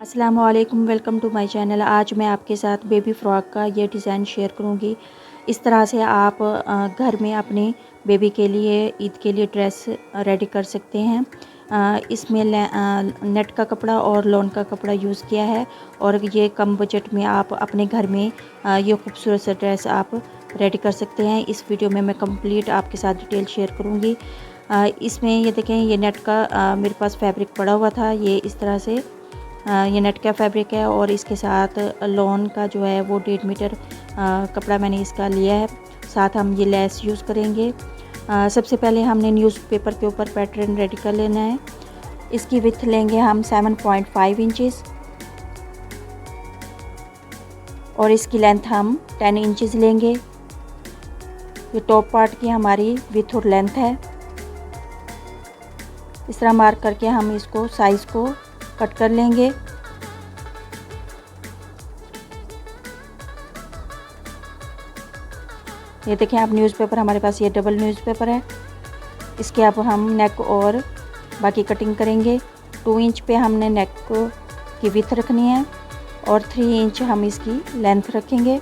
अस्सलाम वालेकुम, welcome to my channel. आज मैं आपके साथ बेबी फ़्रॉक का ये डिज़ाइन शेयर करूँगी। इस तरह से आप घर में अपने बेबी के लिए ईद के लिए ड्रेस रेडी कर सकते हैं। इसमें नेट का कपड़ा और लॉन का कपड़ा यूज़ किया है और ये कम बजट में आप अपने घर में ये खूबसूरत सा ड्रेस आप रेडी कर सकते हैं। इस वीडियो में मैं कंप्लीट आपके साथ डिटेल शेयर करूँगी। इसमें ये देखें, ये नेट का मेरे पास फैब्रिक पड़ा हुआ था। ये इस तरह से ये नेट का फैब्रिक है और इसके साथ लॉन का जो है वो 1.5 मीटर कपड़ा मैंने इसका लिया है। साथ हम ये लेस यूज़ करेंगे। सबसे पहले हमने न्यूज़पेपर के ऊपर पैटर्न रेडी कर लेना है। इसकी विड्थ लेंगे हम 7.5 इंचेस और इसकी लेंथ हम 10 इंचेस लेंगे। ये टॉप पार्ट की हमारी विड्थ और लेंथ है। इस तरह मार्क करके हम इसको साइज़ को कट कर लेंगे। ये देखें आप, न्यूज़पेपर हमारे पास ये डबल न्यूज़पेपर है। इसके अब हम नेक और बाकी कटिंग करेंगे। 2 इंच पे हमने नेक की विड्थ रखनी है और 3 इंच हम इसकी लेंथ रखेंगे।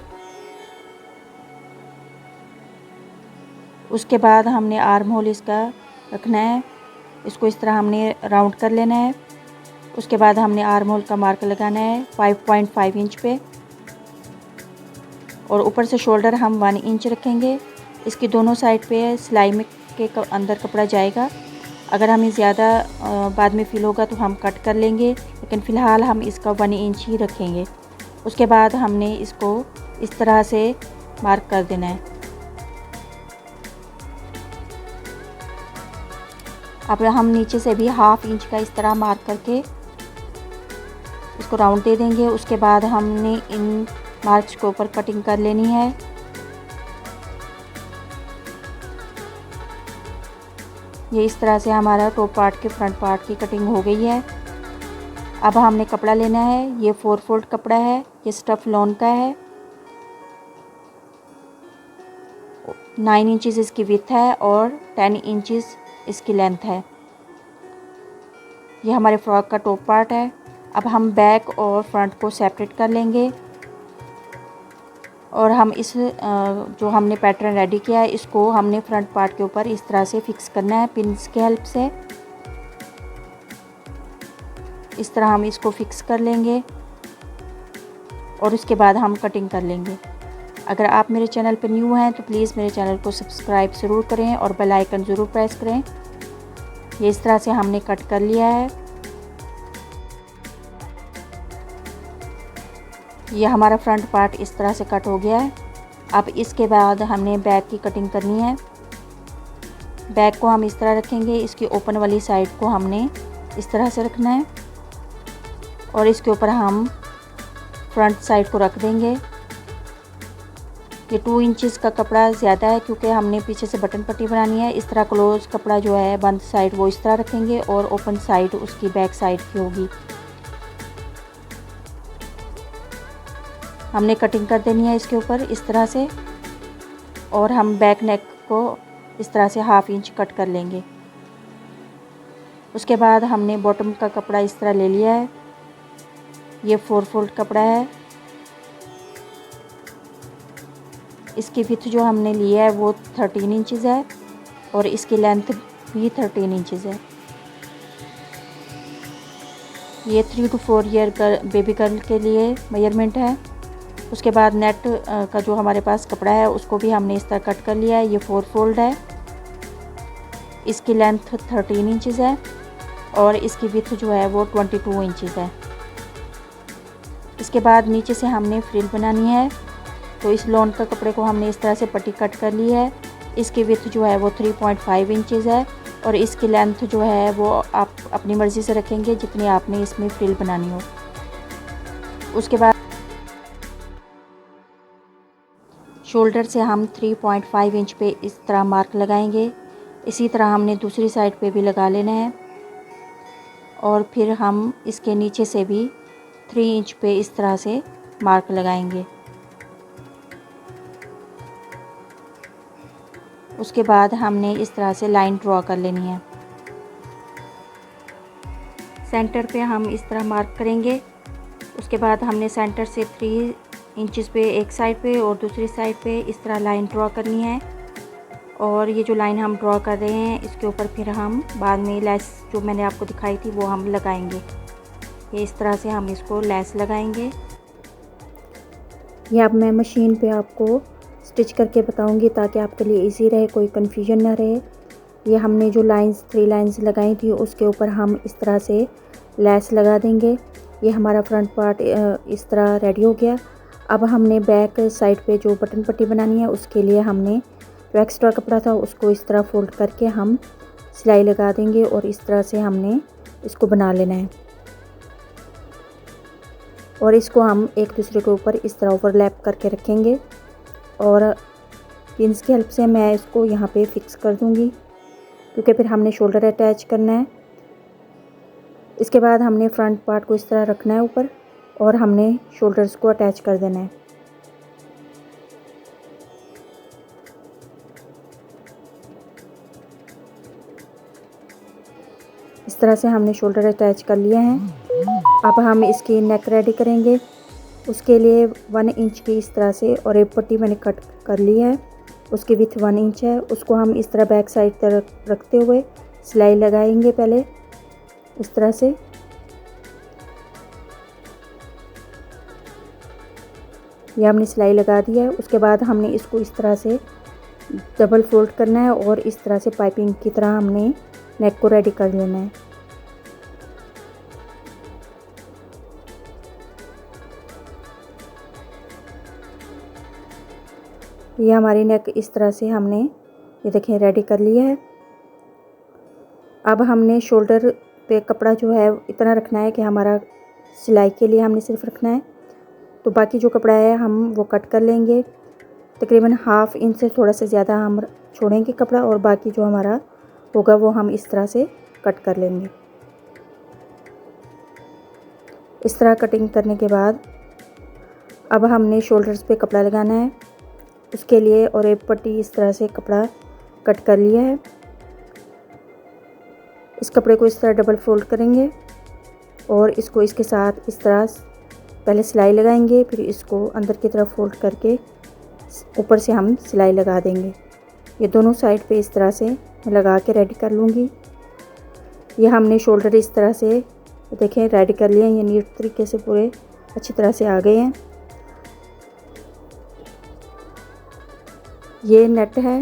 उसके बाद हमने आर्म होल इसका रखना है। इसको इस तरह हमने राउंड कर लेना है। उसके बाद हमने आर्म होल का मार्क लगाना है 5.5 इंच पे और ऊपर से शोल्डर हम 1 इंच रखेंगे। इसकी दोनों साइड पे सिलाई में के अंदर कपड़ा जाएगा। अगर हमें ज़्यादा बाद में फील होगा तो हम कट कर लेंगे, लेकिन फ़िलहाल हम इसका 1 इंच ही रखेंगे। उसके बाद हमने इसको इस तरह से मार्क कर देना है। अब हम नीचे से भी 1/2 इंच का इस तरह मार्क करके इसको राउंड दे देंगे। उसके बाद हमने इन मार्क्स के ऊपर कटिंग कर लेनी है। ये इस तरह से हमारा टॉप पार्ट के फ्रंट पार्ट की कटिंग हो गई है। अब हमने कपड़ा लेना है। ये 4 फोल्ड कपड़ा है। ये स्टफ लॉन का है। 9 इंचेस इसकी विड्थ है और 10 इंचेस इसकी लेंथ है। ये हमारे फ्रॉक का टॉप पार्ट है। अब हम बैक और फ्रंट को सेपरेट कर लेंगे और हम इस जो हमने पैटर्न रेडी किया है इसको हमने फ्रंट पार्ट के ऊपर इस तरह से फिक्स करना है पिन्स के हेल्प से। इस तरह हम इसको फिक्स कर लेंगे और उसके बाद हम कटिंग कर लेंगे। अगर आप मेरे चैनल पर न्यू हैं तो प्लीज़ मेरे चैनल को सब्सक्राइब ज़रूर करें और बेल आइकन ज़रूर प्रेस करें। ये इस तरह से हमने कट कर लिया है। ये हमारा फ्रंट पार्ट इस तरह से कट हो गया है। अब इसके बाद हमने बैक की कटिंग करनी है। बैक को हम इस तरह रखेंगे। इसकी ओपन वाली साइड को हमने इस तरह से रखना है और इसके ऊपर हम फ्रंट साइड को रख देंगे। ये 2 इंचेस का कपड़ा ज़्यादा है क्योंकि हमने पीछे से बटन पट्टी बनानी है। इस तरह क्लोज कपड़ा जो है बंद साइड वो इस तरह रखेंगे और ओपन साइड उसकी बैक साइड की होगी। हमने कटिंग कर देनी है इसके ऊपर इस तरह से और हम बैक नेक को इस तरह से 1/2 इंच कट कर लेंगे। उसके बाद हमने बॉटम का कपड़ा इस तरह ले लिया है। ये 4 फोल्ड कपड़ा है। इसकी विड्थ जो हमने लिया है वो 13 इंचेस है और इसकी लेंथ भी 13 इंचेस है। ये 3 to 4 ईयर बेबी गर्ल के लिए मेजरमेंट है। उसके बाद नेट का जो हमारे पास कपड़ा है उसको भी हमने इस तरह कट कर लिया है। ये 4 फोल्ड है। इसकी लेंथ 13 इंचेस है और इसकी विड्थ जो है वो 22 इंचेस है। इसके बाद नीचे से हमने फ्रिल बनानी है तो इस लॉन का कपड़े को हमने इस तरह से पट्टी कट कर ली है। इसकी विड्थ जो है वो 3.5 इंचेस है और इसकी लेंथ जो है वो आप अपनी मर्ज़ी से रखेंगे जितनी आपने इसमें फ्रिल बनानी हो। उसके बाद शोल्डर से हम 3.5 इंच पे इस तरह मार्क लगाएंगे। इसी तरह हमने दूसरी साइड पे भी लगा लेना है और फिर हम इसके नीचे से भी 3 इंच पे इस तरह से मार्क लगाएंगे। उसके बाद हमने इस तरह से लाइन ड्रॉ कर लेनी है। सेंटर पे हम इस तरह मार्क करेंगे उसके बाद हमने सेंटर से 3 इंचेस पे एक साइड पे और दूसरी साइड पे इस तरह लाइन ड्रॉ करनी है। और ये जो लाइन हम ड्रॉ कर रहे हैं इसके ऊपर फिर हम बाद में लेस जो मैंने आपको दिखाई थी वो हम लगाएंगे। ये इस तरह से हम इसको लेस लगाएंगे। ये अब मैं मशीन पे आपको स्टिच करके बताऊंगी ताकि आपके लिए इजी रहे, कोई कन्फ्यूजन ना रहे। ये हमने जो लाइंस 3 लाइंस लगाई थी उसके ऊपर हम इस तरह से लेस लगा देंगे। ये हमारा फ्रंट पार्ट इस तरह रेडी हो गया। अब हमने बैक साइड पे जो बटन पट्टी बनानी है उसके लिए हमने जो एक्स्ट्रा कपड़ा था उसको इस तरह फोल्ड करके हम सिलाई लगा देंगे और इस तरह से हमने इसको बना लेना है। और इसको हम एक दूसरे के ऊपर इस तरह ओवरलैप करके रखेंगे और पिन्स की हेल्प से मैं इसको यहाँ पे फिक्स कर दूँगी क्योंकि फिर हमने शोल्डर अटैच करना है। इसके बाद हमने फ्रंट पार्ट को इस तरह रखना है ऊपर और हमने शोल्डर्स को अटैच कर देना है। इस तरह से हमने शोल्डर अटैच कर लिए हैं। अब हम इसकी नेक रेडी करेंगे। उसके लिए 1 इंच की इस तरह से और एक पट्टी मैंने कट कर ली है, उसकी विड्थ 1 इंच है। उसको हम इस तरह बैक साइड तरफ रखते हुए सिलाई लगाएंगे पहले इस तरह से। ये हमने सिलाई लगा दी है। उसके बाद हमने इसको इस तरह से डबल फोल्ड करना है और इस तरह से पाइपिंग की तरह हमने नेक को रेडी कर लेना है। ये हमारी नेक इस तरह से हमने ये देखें रेडी कर लिया है। अब हमने शोल्डर पे कपड़ा जो है इतना रखना है कि हमारा सिलाई के लिए हमने सिर्फ रखना है, तो बाकी जो कपड़ा है हम वो कट कर लेंगे। तकरीबन 1/2 इंच से थोड़ा सा ज़्यादा हम छोड़ेंगे कपड़ा और बाकी जो हमारा होगा वो हम इस तरह से कट कर लेंगे। इस तरह कटिंग करने के बाद अब हमने शोल्डर्स पे कपड़ा लगाना है। उसके लिए और एक पट्टी इस तरह से कपड़ा कट कर लिया है। इस कपड़े को इस तरह डबल फोल्ड करेंगे और इसको इसके साथ इस तरह पहले सिलाई लगाएंगे, फिर इसको अंदर की तरफ फोल्ड करके ऊपर से हम सिलाई लगा देंगे। ये दोनों साइड पे इस तरह से मैं लगा के रेडी कर लूँगी। ये हमने शोल्डर इस तरह से देखें रेडी कर लिए हैं। ये नीट तरीके से पूरे अच्छी तरह से आ गए हैं। ये नेट है,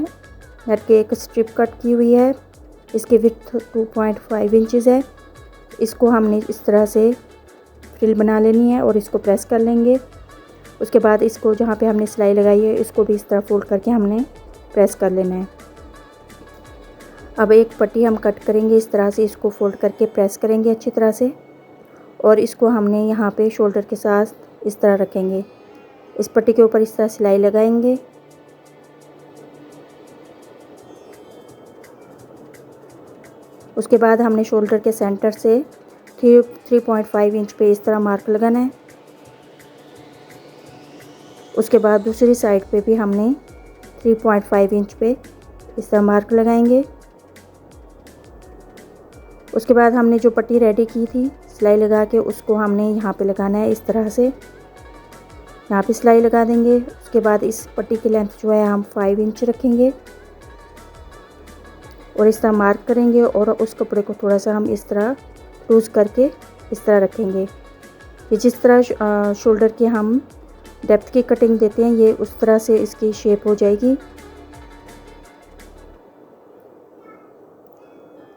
नेट की एक स्ट्रिप कट की हुई है। इसकी विड्थ 2.5 इंचेस है। इसको हमने इस तरह से फ्रिल बना लेनी है और इसको प्रेस कर लेंगे। उसके बाद इसको जहाँ पे हमने सिलाई लगाई है इसको भी इस तरह फोल्ड करके हमने प्रेस कर लेना है। अब एक पट्टी हम कट करेंगे इस तरह से, इसको फोल्ड करके प्रेस करेंगे अच्छी तरह से और इसको हमने यहाँ पे शोल्डर के साथ इस तरह रखेंगे। इस पट्टी के ऊपर इस तरह सिलाई लगाएंगे। उसके बाद हमने शोल्डर के सेंटर से 3.5 इंच पे इस तरह मार्क लगाना है। उसके बाद दूसरी साइड पे भी हमने 3.5 इंच पे इस तरह मार्क लगाएंगे। उसके बाद हमने जो पट्टी रेडी की थी सिलाई लगा के उसको हमने यहाँ पे लगाना है इस तरह से। यहाँ पे सिलाई लगा देंगे। उसके बाद इस पट्टी की लेंथ जो है हम 5 इंच रखेंगे और इस तरह मार्क करेंगे और उस कपड़े को थोड़ा सा हम इस तरह लूज़ करके इस तरह रखेंगे। ये जिस तरह शोल्डर की हम डेप्थ की कटिंग देते हैं ये उस तरह से इसकी शेप हो जाएगी।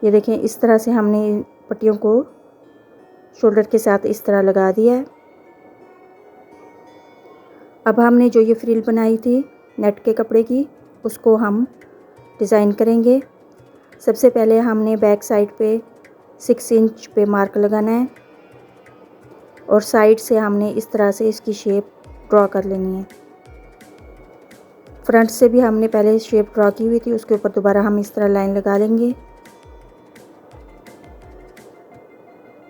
ये देखें इस तरह से हमने पट्टियों को शोल्डर के साथ इस तरह लगा दिया है। अब हमने जो ये फ्रिल बनाई थी नेट के कपड़े की उसको हम डिज़ाइन करेंगे। सबसे पहले हमने बैक साइड पे 6 इंच पे मार्क लगाना है और साइड से हमने इस तरह से इसकी शेप ड्रॉ कर लेनी है। फ्रंट से भी हमने पहले शेप ड्रॉ की हुई थी, उसके ऊपर दोबारा हम इस तरह लाइन लगा लेंगे।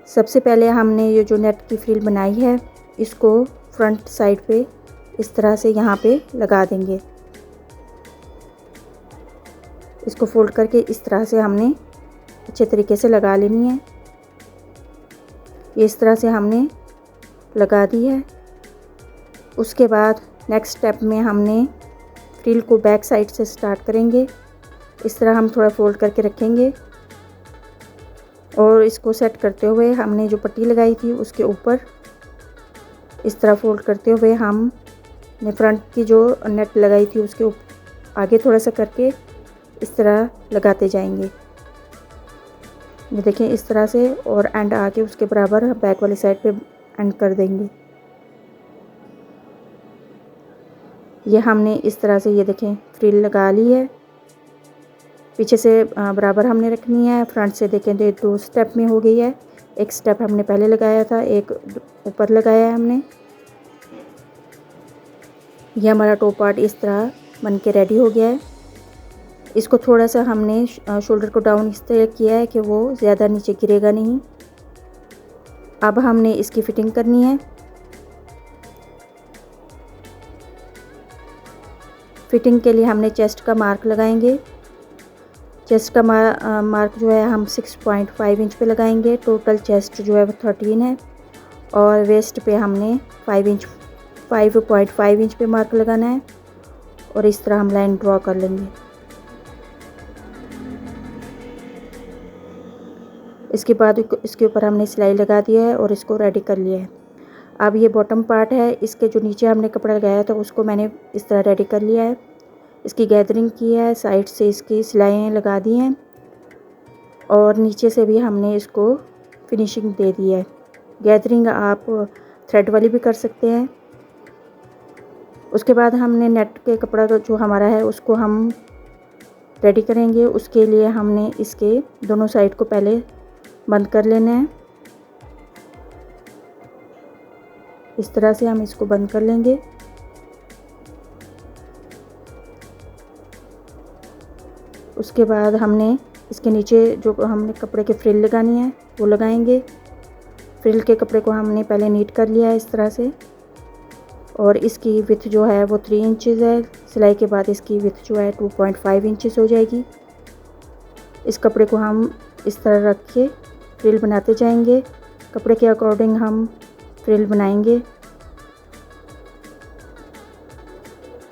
सबसे पहले हमने ये जो नेट की फ्रिल बनाई है इसको फ्रंट साइड पे इस तरह से यहाँ पे लगा देंगे। इसको फोल्ड करके इस तरह से हमने अच्छे तरीके से लगा लेनी है। ये इस तरह से हमने लगा दी है। उसके बाद नेक्स्ट स्टेप में हमने फ्रिल को बैक साइड से स्टार्ट करेंगे। इस तरह हम थोड़ा फोल्ड करके रखेंगे और इसको सेट करते हुए हमने जो पट्टी लगाई थी उसके ऊपर इस तरह फोल्ड करते हुए हमने फ्रंट की जो नेट लगाई थी उसके ऊपर आगे थोड़ा सा करके इस तरह लगाते जाएंगे। ये देखें इस तरह से, और एंड आके उसके बराबर बैक वाली साइड पे एंड कर देंगे। ये हमने इस तरह से ये देखें फ्रिल लगा ली है। पीछे से बराबर हमने रखनी है, फ्रंट से देखें तो 2 स्टेप में हो गई है। एक स्टेप हमने पहले लगाया था, एक ऊपर लगाया है हमने। ये हमारा टॉप पार्ट इस तरह बन के रेडी हो गया है। इसको थोड़ा सा हमने शोल्डर को डाउन इस तरह किया है कि वो ज़्यादा नीचे गिरेगा नहीं। अब हमने इसकी फिटिंग करनी है। फिटिंग के लिए हमने चेस्ट का मार्क लगाएंगे। चेस्ट का मार्क जो है हम 6.5 इंच पे लगाएंगे। टोटल चेस्ट जो है वो 13 है और वेस्ट पे हमने 5.5 इंच पे मार्क लगाना है और इस तरह हम लाइन ड्रॉ कर लेंगे। इसके बाद इसके ऊपर हमने सिलाई लगा दिया है और इसको रेडी कर लिया है। अब ये बॉटम पार्ट है, इसके जो नीचे हमने कपड़ा लगाया था उसको मैंने इस तरह रेडी कर लिया है। इसकी गैदरिंग की है, साइड से इसकी सिलाइयाँ लगा दी हैं और नीचे से भी हमने इसको फिनिशिंग दे दी है। गैदरिंग आप थ्रेड वाली भी कर सकते हैं। उसके बाद हमने नेट के कपड़ा जो हमारा है उसको हम रेडी करेंगे। उसके लिए हमने इसके दोनों साइड को पहले बंद कर लेना है। इस तरह से हम इसको बंद कर लेंगे। उसके बाद हमने इसके नीचे जो हमने कपड़े के फ्रिल लगानी है वो लगाएंगे। फ्रिल के कपड़े को हमने पहले नीट कर लिया है इस तरह से, और इसकी विड्थ जो है वो 3 इंचज़ है। सिलाई के बाद इसकी विड्थ जो है 2.5 इंचज़ हो जाएगी। इस कपड़े को हम इस तरह रख के फ्रिल बनाते जाएंगे। कपड़े के अकॉर्डिंग हम फ्रिल बनाएंगे।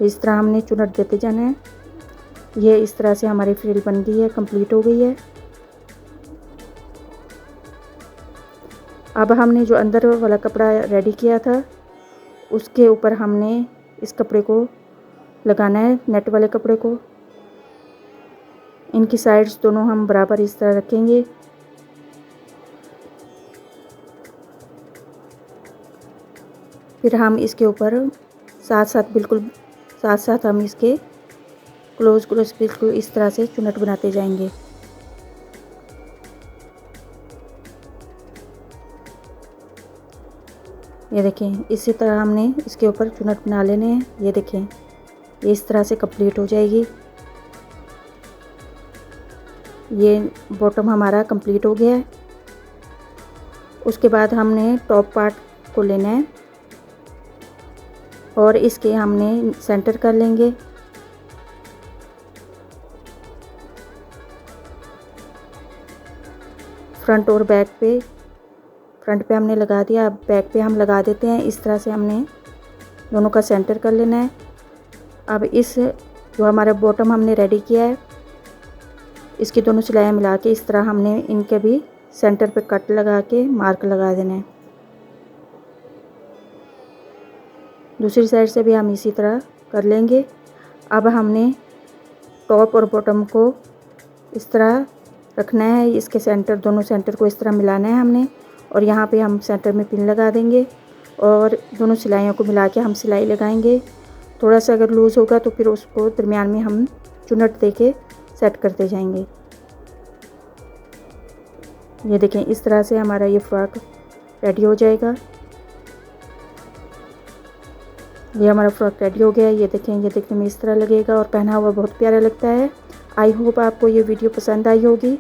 इस तरह हमने चुनट देते जाना है। ये इस तरह से हमारी फ्रिल बन गई है, कंप्लीट हो गई है। अब हमने जो अंदर वाला कपड़ा रेडी किया था उसके ऊपर हमने इस कपड़े को लगाना है, नेट वाले कपड़े को। इनकी साइड्स दोनों हम बराबर इस तरह रखेंगे। फिर हम इसके ऊपर बिल्कुल साथ साथ हम इसके क्लोज बिल्कुल इस तरह से चुनट बनाते जाएंगे। ये देखें इसी तरह हमने इसके ऊपर चुनट बना लेने हैं। ये देखें ये इस तरह से कंप्लीट हो जाएगी। ये बॉटम हमारा कंप्लीट हो गया है। उसके बाद हमने टॉप पार्ट को लेना है और इसके हमने सेंटर कर लेंगे। फ्रंट और बैक पे, फ्रंट पे हमने लगा दिया, अब बैक पे हम लगा देते हैं। इस तरह से हमने दोनों का सेंटर कर लेना है। अब इस जो हमारा बॉटम हमने रेडी किया है इसकी दोनों सिलाइयाँ मिला के इस तरह हमने इनके भी सेंटर पे कट लगा के मार्क लगा देना है। दूसरी साइड से भी हम इसी तरह कर लेंगे। अब हमने टॉप और बॉटम को इस तरह रखना है। इसके सेंटर, दोनों सेंटर को इस तरह मिलाना है हमने, और यहाँ पे हम सेंटर में पिन लगा देंगे और दोनों सिलाइयों को मिला के हम सिलाई लगाएंगे। थोड़ा सा अगर लूज़ होगा तो फिर उसको दरमियान में हम चुनट दे के सेट करते जाएंगे। ये देखें इस तरह से हमारा ये फ्रॉक रेडी हो जाएगा। ये हमारा फ्रॉक रेडी हो गया है। ये देखें, ये देखने में इस तरह लगेगा और पहना हुआ बहुत प्यारा लगता है। आई होप आपको ये वीडियो पसंद आई होगी।